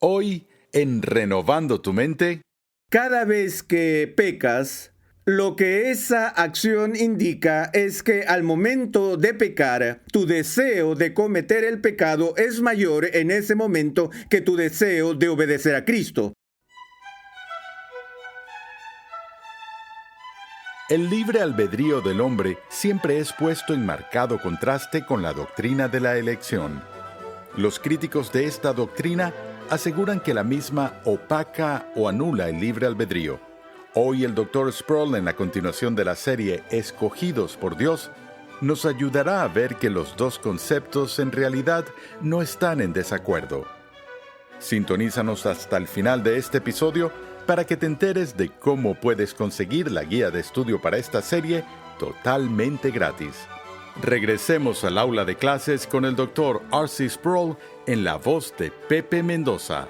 Hoy, en Renovando tu Mente, Cada vez que pecas, lo que esa acción indica es que al momento de pecar, tu deseo de cometer el pecado es mayor en ese momento que tu deseo de obedecer a Cristo. el libre albedrío del hombre siempre es puesto en marcado contraste con la doctrina de la elección. Los críticos de esta doctrina aseguran que la misma opaca o anula el libre albedrío. Hoy el Dr. Sproul, en la continuación de la serie Escogidos por Dios, nos ayudará a ver que los dos conceptos en realidad no están en desacuerdo. Sintonízanos hasta el final de este episodio para que te enteres de cómo puedes conseguir la guía de estudio para esta serie totalmente gratis. Regresemos al aula de clases con el Dr. R.C. Sproul en la voz de Pepe Mendoza.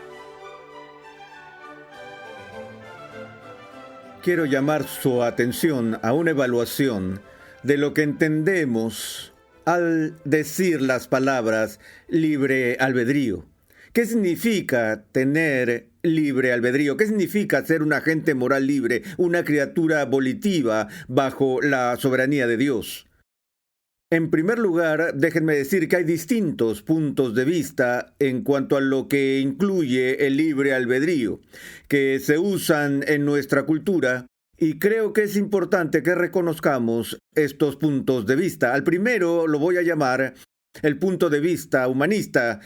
Quiero llamar su atención a una evaluación de lo que entendemos al decir las palabras libre albedrío. ¿Qué significa tener libre albedrío? ¿Qué significa ser un agente moral libre, una criatura volitiva bajo la soberanía de Dios? En primer lugar, déjenme decir que hay distintos puntos de vista en cuanto a lo que incluye el libre albedrío, que se usan en nuestra cultura, y creo que es importante que reconozcamos estos puntos de vista. Al primero lo voy a llamar el punto de vista humanista,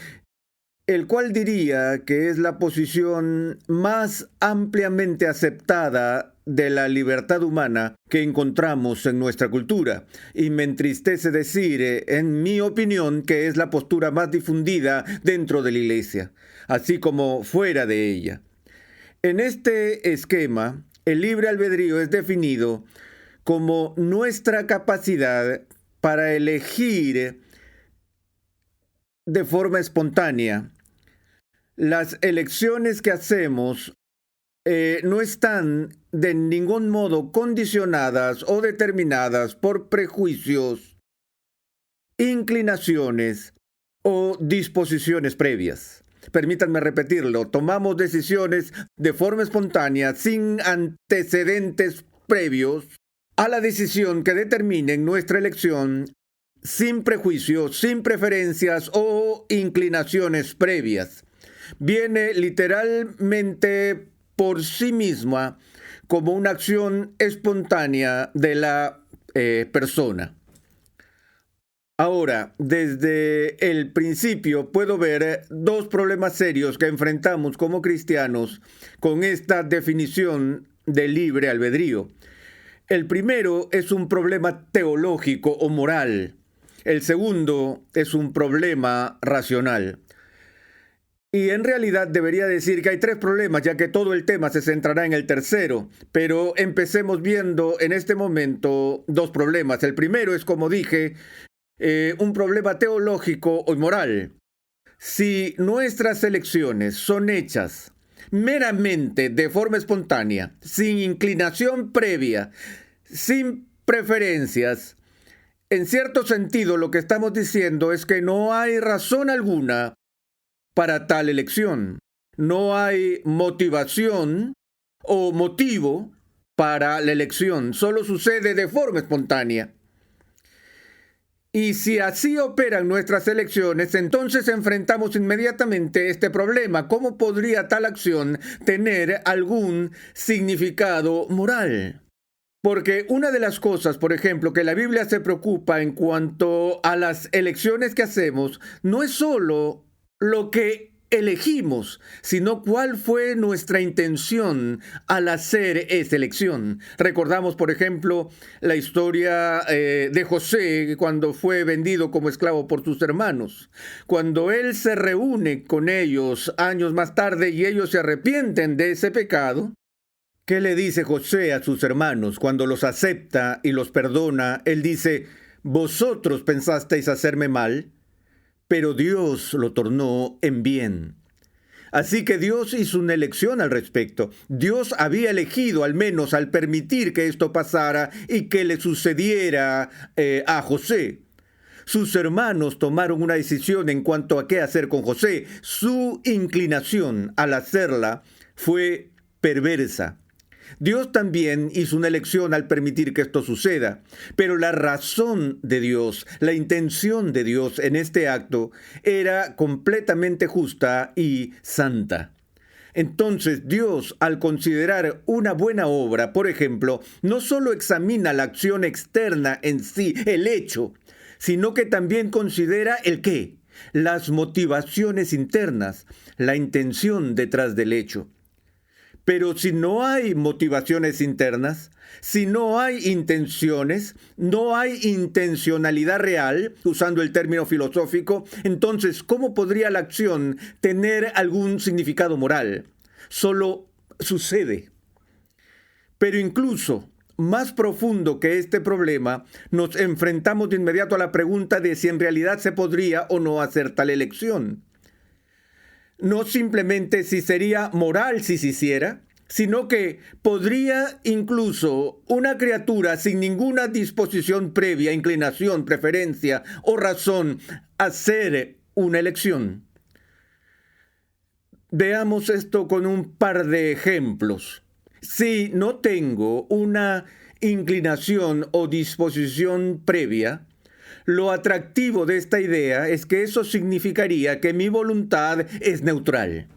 el cual diría que es la posición más ampliamente aceptada de la libertad humana que encontramos en nuestra cultura. Y me entristece decir, en mi opinión, que es la postura más difundida dentro de la Iglesia, así como fuera de ella. En este esquema, el libre albedrío es definido como nuestra capacidad para elegir de forma espontánea. Las elecciones que hacemos no están de ningún modo condicionadas o determinadas por prejuicios, inclinaciones o disposiciones previas. Permítanme repetirlo, tomamos decisiones de forma espontánea, sin antecedentes previos a la decisión que determinen nuestra elección, sin prejuicios, sin preferencias o inclinaciones previas. Viene literalmente por sí misma como una acción espontánea de la persona. Ahora, desde el principio puedo ver dos problemas serios que enfrentamos como cristianos con esta definición de libre albedrío. El primero es un problema teológico o moral. El segundo es un problema racional. Y en realidad debería decir que hay tres problemas, ya que todo el tema se centrará en el tercero. Pero empecemos viendo en este momento dos problemas. El primero es, como dije, un problema teológico o moral. Si nuestras elecciones son hechas meramente de forma espontánea, sin inclinación previa, sin preferencias, en cierto sentido lo que estamos diciendo es que no hay razón alguna para tal elección. No hay motivación o motivo para la elección. Solo sucede de forma espontánea. Y si así operan nuestras elecciones, entonces enfrentamos inmediatamente este problema. ¿Cómo podría tal acción tener algún significado moral? Porque una de las cosas, por ejemplo, que la Biblia se preocupa en cuanto a las elecciones que hacemos, no es solo lo que elegimos, sino cuál fue nuestra intención al hacer esa elección. Recordamos, por ejemplo, la historia de José cuando fue vendido como esclavo por sus hermanos. Cuando él se reúne con ellos años más tarde y ellos se arrepienten de ese pecado, ¿qué le dice José a sus hermanos cuando los acepta y los perdona? Él dice: vosotros pensasteis hacerme mal, pero Dios lo tornó en bien. Así que Dios hizo una elección al respecto. Dios había elegido, al menos al permitir que esto pasara y que le sucediera a José. Sus hermanos tomaron una decisión en cuanto a qué hacer con José. Su inclinación al hacerla fue perversa. Dios también hizo una elección al permitir que esto suceda, pero la razón de Dios, la intención de Dios en este acto era completamente justa y santa. Entonces Dios, al considerar una buena obra, por ejemplo, no solo examina la acción externa en sí, el hecho, sino que también considera el qué, las motivaciones internas, la intención detrás del hecho. Pero si no hay motivaciones internas, si no hay intenciones, no hay intencionalidad real, usando el término filosófico, entonces, ¿cómo podría la acción tener algún significado moral? Solo sucede. Pero incluso más profundo que este problema, nos enfrentamos de inmediato a la pregunta de si en realidad se podría o no hacer tal elección. No simplemente si sería moral si se hiciera, sino que podría incluso una criatura sin ninguna disposición previa, inclinación, preferencia o razón hacer una elección. Veamos esto con un par de ejemplos. Si no tengo una inclinación o disposición previa, lo atractivo de esta idea es que eso significaría que mi voluntad es neutral.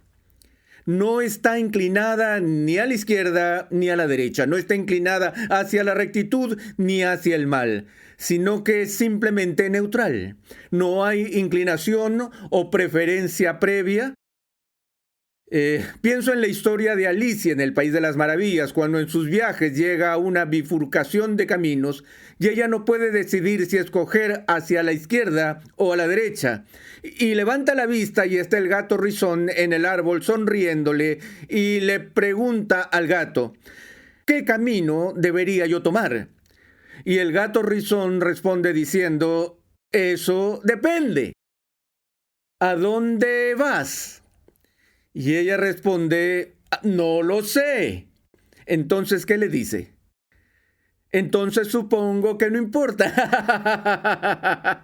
No está inclinada ni a la izquierda ni a la derecha. No está inclinada hacia la rectitud ni hacia el mal, sino que es simplemente neutral. No hay inclinación o preferencia previa. Pienso en la historia de Alicia en el País de las Maravillas, cuando en sus viajes llega a una bifurcación de caminos y ella no puede decidir si escoger hacia la izquierda o a la derecha. Y levanta la vista y está el gato Rizón en el árbol sonriéndole y le pregunta al gato, ¿qué camino debería yo tomar? Y el gato Rizón responde diciendo, eso depende. ¿A dónde vas? Y ella responde, no lo sé. Entonces, ¿qué le dice? Entonces supongo que no importa.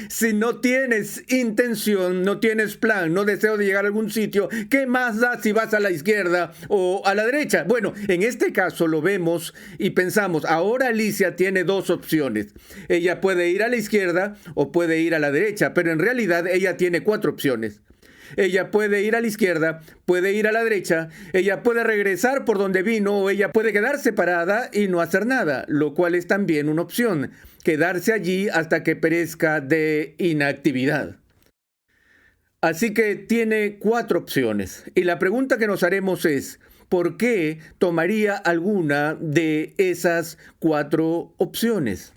Si no tienes intención, no tienes plan, no deseo de llegar a algún sitio, ¿qué más da si vas a la izquierda o a la derecha? Bueno, en este caso lo vemos y pensamos, ahora Alicia tiene dos opciones. Ella puede ir a la izquierda o puede ir a la derecha, pero en realidad ella tiene 4 opciones. Ella puede ir a la izquierda, puede ir a la derecha, ella puede regresar por donde vino o ella puede quedarse parada y no hacer nada, lo cual es también una opción, quedarse allí hasta que perezca de inactividad. Así que tiene 4 opciones y la pregunta que nos haremos es, ¿por qué tomaría alguna de esas 4 opciones?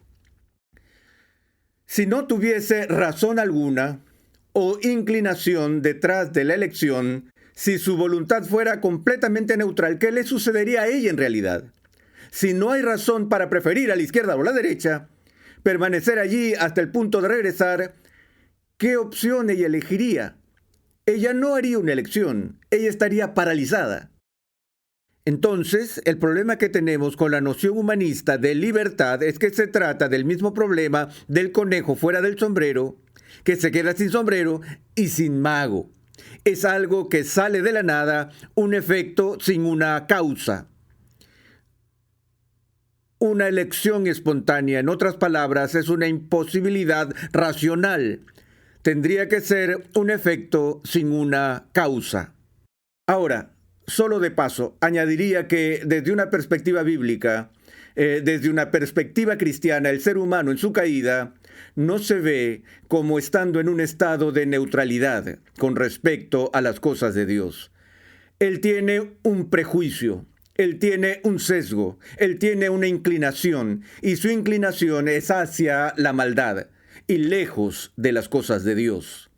Si no tuviese razón alguna o inclinación detrás de la elección, si su voluntad fuera completamente neutral, ¿qué le sucedería a ella en realidad? Si no hay razón para preferir a la izquierda o a la derecha, permanecer allí hasta el punto de regresar, ¿qué opción ella elegiría? Ella no haría una elección, ella estaría paralizada. Entonces, el problema que tenemos con la noción humanista de libertad es que se trata del mismo problema del conejo fuera del sombrero, que se queda sin sombrero y sin mago. Es algo que sale de la nada, un efecto sin una causa. Una elección espontánea, en otras palabras, es una imposibilidad racional. Tendría que ser un efecto sin una causa. Ahora, solo de paso, añadiría que desde una perspectiva bíblica, desde una perspectiva cristiana, el ser humano en su caída no se ve como estando en un estado de neutralidad con respecto a las cosas de Dios. Él tiene un prejuicio, él tiene un sesgo, él tiene una inclinación, y su inclinación es hacia la maldad y lejos de las cosas de Dios.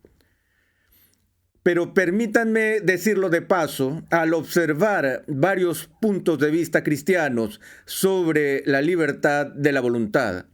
Pero permítanme decirlo de paso, al observar varios puntos de vista cristianos sobre la libertad de la voluntad,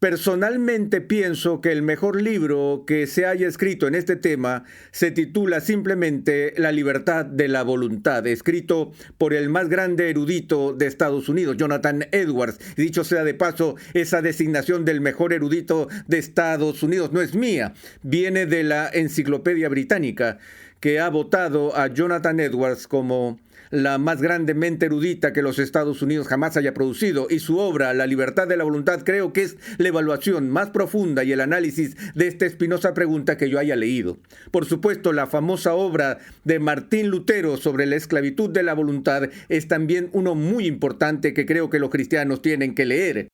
Personalmente pienso que el mejor libro que se haya escrito en este tema se titula simplemente La libertad de la voluntad, escrito por el más grande erudito de Estados Unidos, Jonathan Edwards. Y dicho sea de paso, esa designación del mejor erudito de Estados Unidos no es mía, viene de la Enciclopedia Británica, que ha votado a Jonathan Edwards como la más grande mente erudita que los Estados Unidos jamás haya producido, y su obra, La libertad de la voluntad, creo que es la evaluación más profunda y el análisis de esta espinosa pregunta que yo haya leído. Por supuesto, la famosa obra de Martín Lutero sobre la esclavitud de la voluntad es también uno muy importante que creo que los cristianos tienen que leer.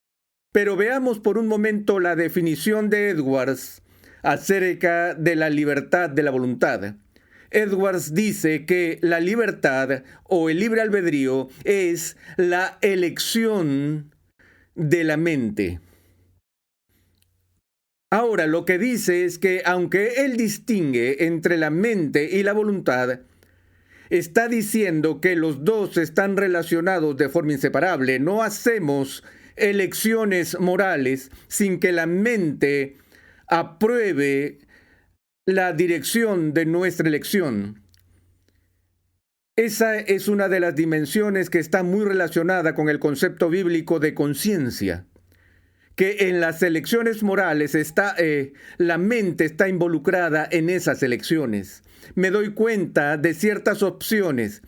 Pero veamos por un momento la definición de Edwards acerca de la libertad de la voluntad. Edwards dice que la libertad o el libre albedrío es la elección de la mente. Ahora, lo que dice es que aunque él distingue entre la mente y la voluntad, está diciendo que los dos están relacionados de forma inseparable. No hacemos elecciones morales sin que la mente apruebe la dirección de nuestra elección. Esa es una de las dimensiones que está muy relacionada con el concepto bíblico de conciencia, que en las elecciones morales la mente está involucrada en esas elecciones. Me doy cuenta de ciertas opciones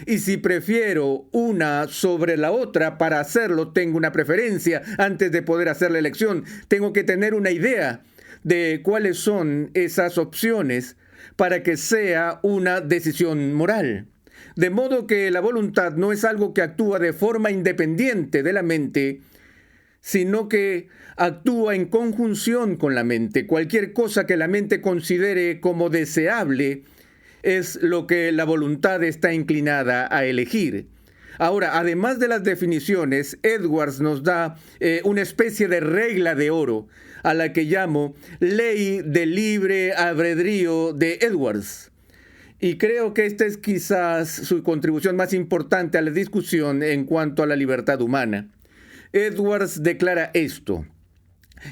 y si prefiero una sobre la otra para hacerlo, tengo una preferencia antes de poder hacer la elección. Tengo que tener una idea de cuáles son esas opciones para que sea una decisión moral. De modo que la voluntad no es algo que actúa de forma independiente de la mente, sino que actúa en conjunción con la mente. Cualquier cosa que la mente considere como deseable es lo que la voluntad está inclinada a elegir. Ahora, además de las definiciones, Edwards nos da una especie de regla de oro, a la que llamo ley del libre albedrío de Edwards. Y creo que esta es quizás su contribución más importante a la discusión en cuanto a la libertad humana. Edwards declara esto,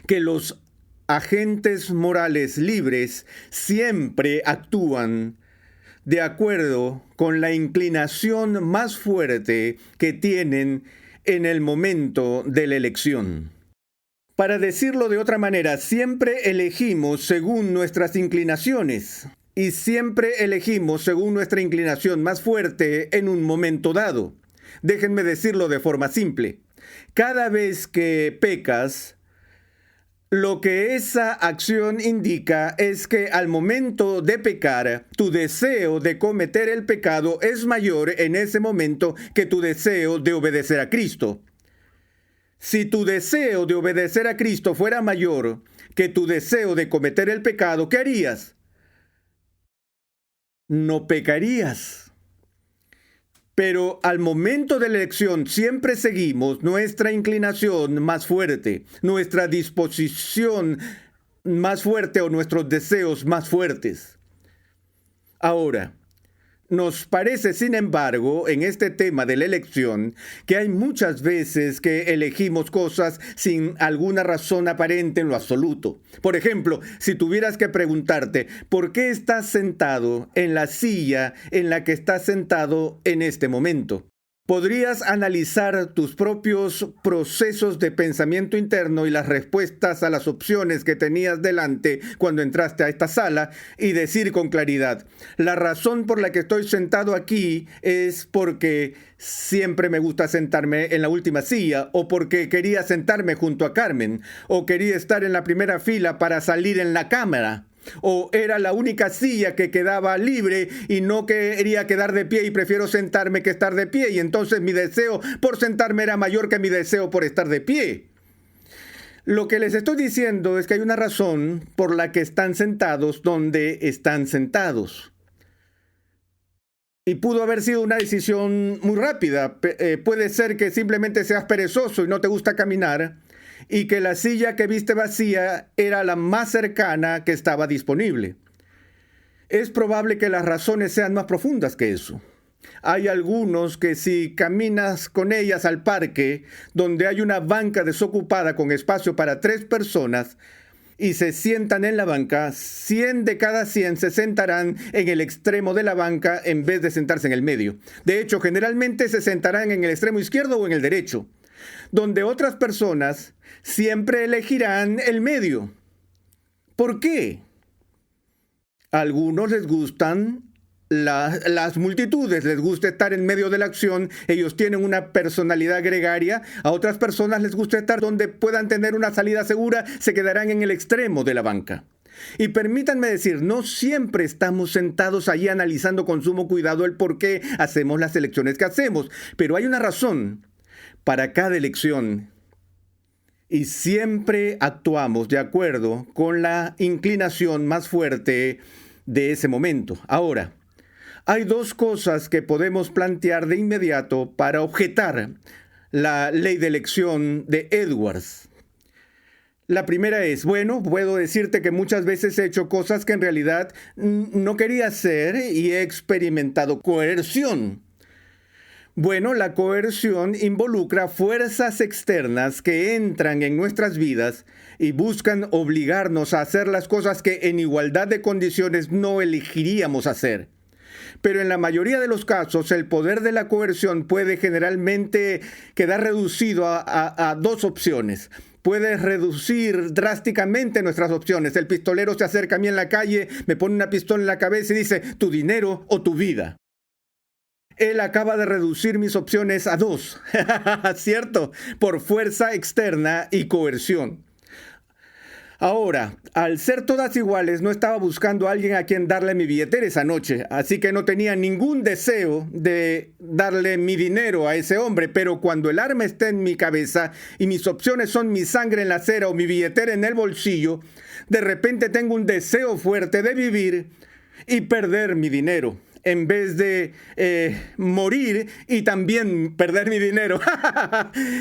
que los agentes morales libres siempre actúan de acuerdo con la inclinación más fuerte que tienen en el momento de la elección. Para decirlo de otra manera, siempre elegimos según nuestras inclinaciones y siempre elegimos según nuestra inclinación más fuerte en un momento dado. Déjenme decirlo de forma simple. Cada vez que pecas, lo que esa acción indica es que al momento de pecar, tu deseo de cometer el pecado es mayor en ese momento que tu deseo de obedecer a Cristo. Si tu deseo de obedecer a Cristo fuera mayor que tu deseo de cometer el pecado, ¿qué harías? No pecarías. Pero al momento de la elección siempre seguimos nuestra inclinación más fuerte, nuestra disposición más fuerte o nuestros deseos más fuertes. Ahora, nos parece, sin embargo, en este tema de la elección, que hay muchas veces que elegimos cosas sin alguna razón aparente en lo absoluto. Por ejemplo, si tuvieras que preguntarte, ¿por qué estás sentado en la silla en la que estás sentado en este momento? Podrías analizar tus propios procesos de pensamiento interno y las respuestas a las opciones que tenías delante cuando entraste a esta sala y decir con claridad, la razón por la que estoy sentado aquí es porque siempre me gusta sentarme en la última silla, o porque quería sentarme junto a Carmen, o quería estar en la primera fila para salir en la cámara. O era la única silla que quedaba libre y no quería quedar de pie y prefiero sentarme que estar de pie, y entonces mi deseo por sentarme era mayor que mi deseo por estar de pie. Lo que les estoy diciendo es que hay una razón por la que están sentados donde están sentados. Y pudo haber sido una decisión muy rápida. Puede ser que simplemente seas perezoso y no te gusta caminar, y que la silla que viste vacía era la más cercana que estaba disponible. Es probable que las razones sean más profundas que eso. Hay algunos que si caminas con ellas al parque, donde hay una banca desocupada con espacio para 3 personas, y se sientan en la banca, 100 de cada 100 se sentarán en el extremo de la banca en vez de sentarse en el medio. De hecho, generalmente se sentarán en el extremo izquierdo o en el derecho, donde otras personas siempre elegirán el medio. ¿Por qué? A algunos les gustan las multitudes, les gusta estar en medio de la acción, ellos tienen una personalidad gregaria. A otras personas les gusta estar donde puedan tener una salida segura, se quedarán en el extremo de la banca. Y permítanme decir, no siempre estamos sentados allí analizando con sumo cuidado el por qué hacemos las elecciones que hacemos, pero hay una razón para cada elección. Y siempre actuamos de acuerdo con la inclinación más fuerte de ese momento. Ahora, hay 2 cosas que podemos plantear de inmediato para objetar la ley de elección de Edwards. La primera es, bueno, puedo decirte que muchas veces he hecho cosas que en realidad no quería hacer y he experimentado coerción. Bueno, la coerción involucra fuerzas externas que entran en nuestras vidas y buscan obligarnos a hacer las cosas que en igualdad de condiciones no elegiríamos hacer. Pero en la mayoría de los casos, el poder de la coerción puede generalmente quedar reducido a 2 opciones. Puede reducir drásticamente nuestras opciones. El pistolero se acerca a mí en la calle, me pone una pistola en la cabeza y dice, tu dinero o tu vida. Él acaba de reducir mis opciones a 2, ¿cierto? Por fuerza externa y coerción. Ahora, al ser todas iguales, no estaba buscando a alguien a quien darle mi billetera esa noche, así que no tenía ningún deseo de darle mi dinero a ese hombre, pero cuando el arma está en mi cabeza y mis opciones son mi sangre en la acera o mi billetera en el bolsillo, de repente tengo un deseo fuerte de vivir y perder mi dinero, en vez de morir y también perder mi dinero.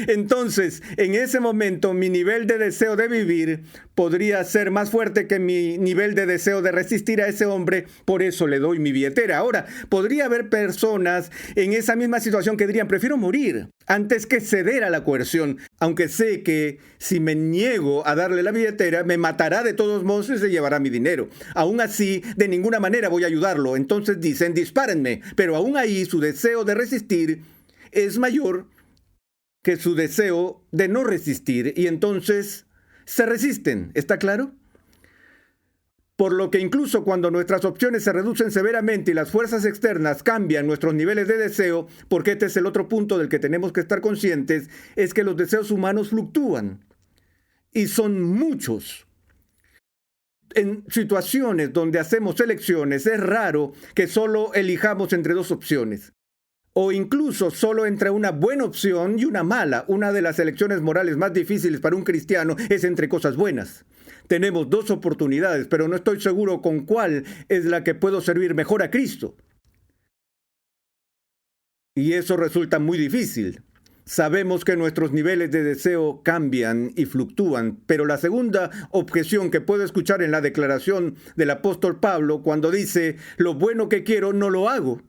Entonces, en ese momento, mi nivel de deseo de vivir podría ser más fuerte que mi nivel de deseo de resistir a ese hombre, por eso le doy mi billetera. Ahora, podría haber personas en esa misma situación que dirían, prefiero morir antes que ceder a la coerción, aunque sé que si me niego a darle la billetera, me matará de todos modos y se llevará mi dinero. Aún así, de ninguna manera voy a ayudarlo. Entonces dicen, dispárenme, pero aún ahí su deseo de resistir es mayor que su deseo de no resistir, y entonces se resisten. ¿Está claro? Por lo que incluso cuando nuestras opciones se reducen severamente y las fuerzas externas cambian nuestros niveles de deseo, porque este es el otro punto del que tenemos que estar conscientes, es que los deseos humanos fluctúan y son muchos. En situaciones donde hacemos elecciones es raro que solo elijamos entre 2 opciones, o incluso solo entre una buena opción y una mala. Una de las elecciones morales más difíciles para un cristiano es entre cosas buenas. Tenemos 2 oportunidades, pero no estoy seguro con cuál es la que puedo servir mejor a Cristo. Y eso resulta muy difícil. Sabemos que nuestros niveles de deseo cambian y fluctúan, pero la segunda objeción que puedo escuchar en la declaración del apóstol Pablo cuando dice, lo bueno que quiero no lo hago,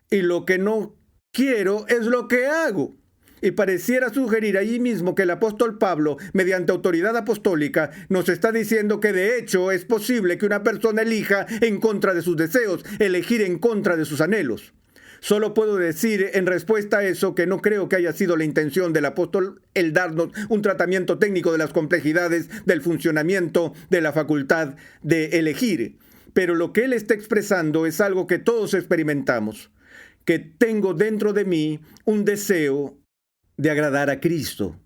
y lo que no quiero es lo que hago. Y pareciera sugerir allí mismo que el apóstol Pablo, mediante autoridad apostólica, nos está diciendo que de hecho es posible que una persona elija en contra de sus deseos, elegir en contra de sus anhelos. Solo puedo decir en respuesta a eso que no creo que haya sido la intención del apóstol el darnos un tratamiento técnico de las complejidades del funcionamiento de la facultad de elegir. Pero lo que él está expresando es algo que todos experimentamos, que tengo dentro de mí un deseo de agradar a Cristo.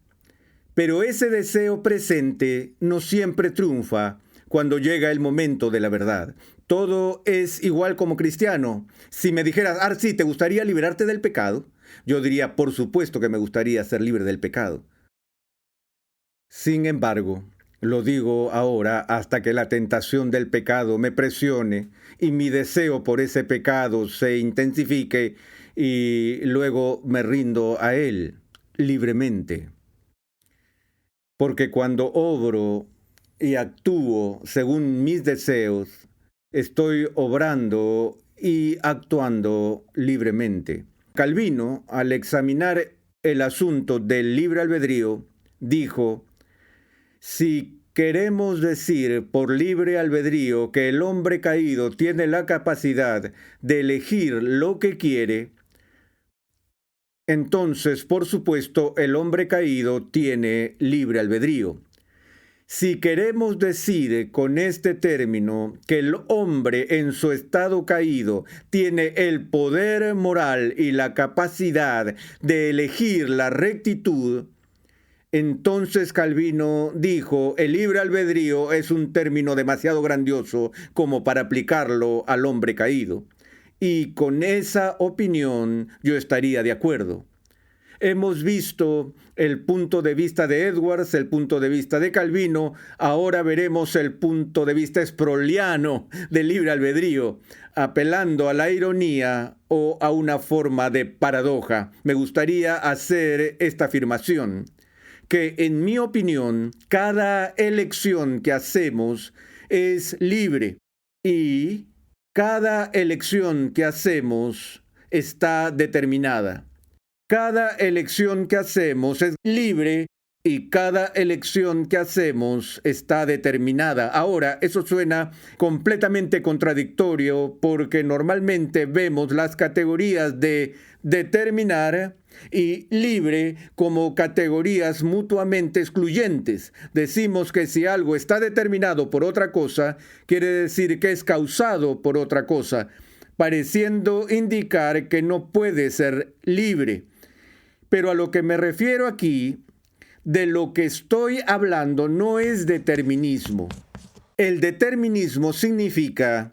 Pero ese deseo presente no siempre triunfa cuando llega el momento de la verdad. Todo es igual como cristiano. Si me dijeras, Arsi, ¿te gustaría liberarte del pecado? Yo diría, por supuesto que me gustaría ser libre del pecado. Sin embargo, lo digo ahora hasta que la tentación del pecado me presione y mi deseo por ese pecado se intensifique y luego me rindo a él libremente. Porque cuando obro y actúo según mis deseos, estoy obrando y actuando libremente. Calvino, al examinar el asunto del libre albedrío, dijo: si queremos decir por libre albedrío que el hombre caído tiene la capacidad de elegir lo que quiere, entonces, por supuesto, el hombre caído tiene libre albedrío. Si queremos decir con este término que el hombre en su estado caído tiene el poder moral y la capacidad de elegir la rectitud, entonces Calvino dijo: el libre albedrío es un término demasiado grandioso como para aplicarlo al hombre caído. Y con esa opinión yo estaría de acuerdo. Hemos visto el punto de vista de Edwards, el punto de vista de Calvino, ahora veremos el punto de vista sproulliano del libre albedrío, apelando a la ironía o a una forma de paradoja. Me gustaría hacer esta afirmación, que en mi opinión, cada elección que hacemos es libre y cada elección que hacemos está determinada. Cada elección que hacemos es libre y cada elección que hacemos está determinada. Ahora, eso suena completamente contradictorio porque normalmente vemos las categorías de determinar y libre como categorías mutuamente excluyentes. Decimos que si algo está determinado por otra cosa, quiere decir que es causado por otra cosa, pareciendo indicar que no puede ser libre. Pero a lo que me refiero aquí, de lo que estoy hablando no es determinismo. El determinismo significa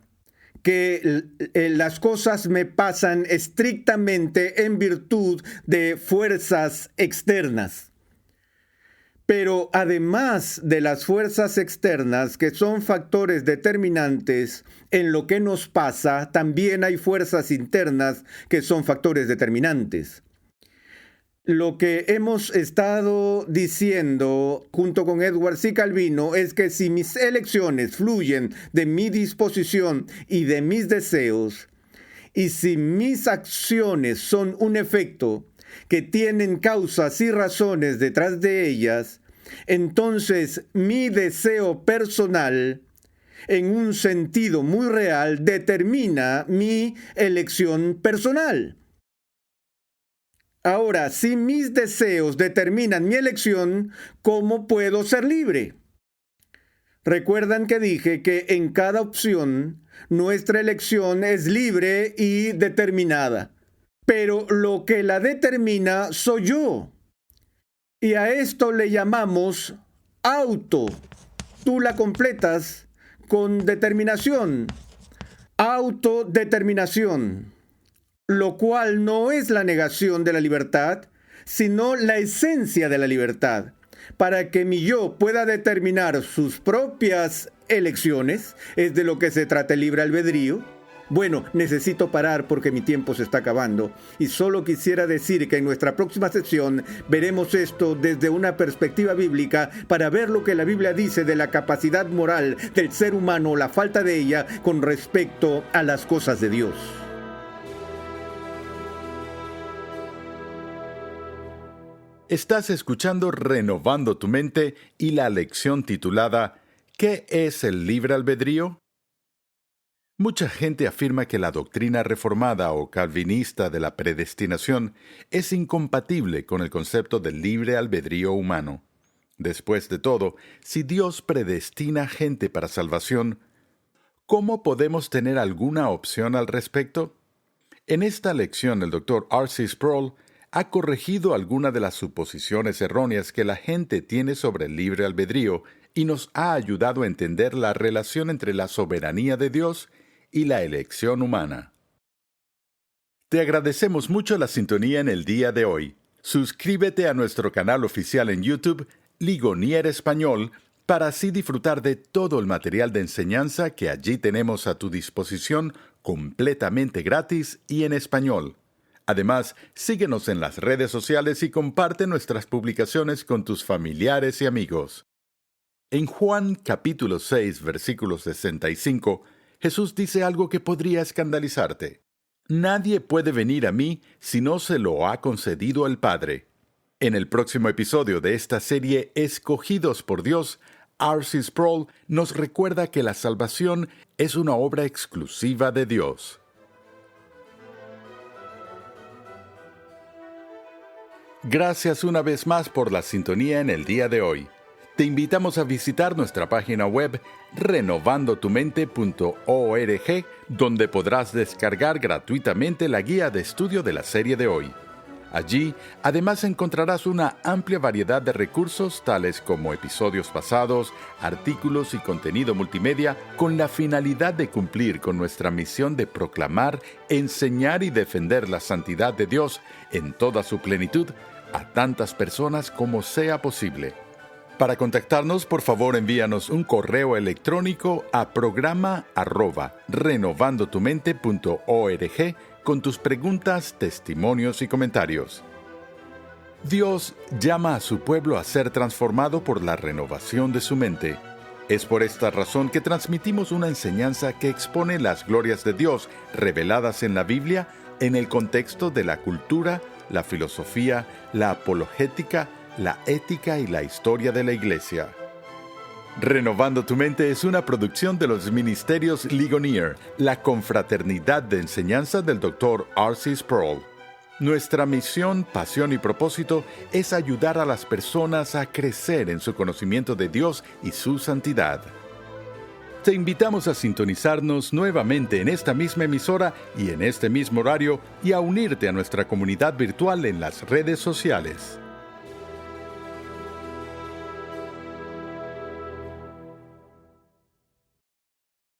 que las cosas me pasan estrictamente en virtud de fuerzas externas. Pero además de las fuerzas externas, que son factores determinantes en lo que nos pasa, también hay fuerzas internas que son factores determinantes. Lo que hemos estado diciendo junto con Edwards y Calvino es que si mis elecciones fluyen de mi disposición y de mis deseos, y si mis acciones son un efecto que tienen causas y razones detrás de ellas, entonces mi deseo personal, en un sentido muy real, determina mi elección personal. Ahora, si mis deseos determinan mi elección, ¿cómo puedo ser libre? Recuerdan que dije que en cada opción nuestra elección es libre y determinada, pero lo que la determina soy yo. Y a esto le llamamos auto. Tú la completas con determinación, autodeterminación. Lo cual no es la negación de la libertad, sino la esencia de la libertad. Para que mi yo pueda determinar sus propias elecciones, es de lo que se trata el libre albedrío. Bueno, necesito parar porque mi tiempo se está acabando y solo quisiera decir que en nuestra próxima sección veremos esto desde una perspectiva bíblica para ver lo que la Biblia dice de la capacidad moral del ser humano, la falta de ella con respecto a las cosas de Dios. Estás escuchando Renovando tu Mente y la lección titulada ¿Qué es el libre albedrío? Mucha gente afirma que la doctrina reformada o calvinista de la predestinación es incompatible con el concepto del libre albedrío humano. Después de todo, si Dios predestina gente para salvación, ¿cómo podemos tener alguna opción al respecto? En esta lección, el Dr. R.C. Sproul ha corregido algunas de las suposiciones erróneas que la gente tiene sobre el libre albedrío y nos ha ayudado a entender la relación entre la soberanía de Dios y la elección humana. Te agradecemos mucho la sintonía en el día de hoy. Suscríbete a nuestro canal oficial en YouTube, Ligonier Español, para así disfrutar de todo el material de enseñanza que allí tenemos a tu disposición completamente gratis y en español. Además, síguenos en las redes sociales y comparte nuestras publicaciones con tus familiares y amigos. En Juan capítulo 6, versículo 65, Jesús dice algo que podría escandalizarte. Nadie puede venir a mí si no se lo ha concedido el Padre. En el próximo episodio de esta serie Escogidos por Dios, R.C. Sproul nos recuerda que la salvación es una obra exclusiva de Dios. Gracias una vez más por la sintonía en el día de hoy. Te invitamos a visitar nuestra página web renovandotumente.org, donde podrás descargar gratuitamente la guía de estudio de la serie de hoy. Allí, además, encontrarás una amplia variedad de recursos tales como episodios pasados, artículos y contenido multimedia, con la finalidad de cumplir con nuestra misión de proclamar, enseñar y defender la santidad de Dios en toda su plenitud a tantas personas como sea posible. Para contactarnos, por favor, envíanos un correo electrónico a programa@renovandotumente.org con tus preguntas, testimonios y comentarios. Dios llama a su pueblo a ser transformado por la renovación de su mente. Es por esta razón que transmitimos una enseñanza que expone las glorias de Dios reveladas en la Biblia en el contexto de la cultura, la filosofía, la apologética, la ética y la historia de la Iglesia. Renovando tu Mente es una producción de los Ministerios Ligonier, la confraternidad de enseñanza del Dr. R.C. Sproul. Nuestra misión, pasión y propósito es ayudar a las personas a crecer en su conocimiento de Dios y su santidad. Te invitamos a sintonizarnos nuevamente en esta misma emisora y en este mismo horario y a unirte a nuestra comunidad virtual en las redes sociales.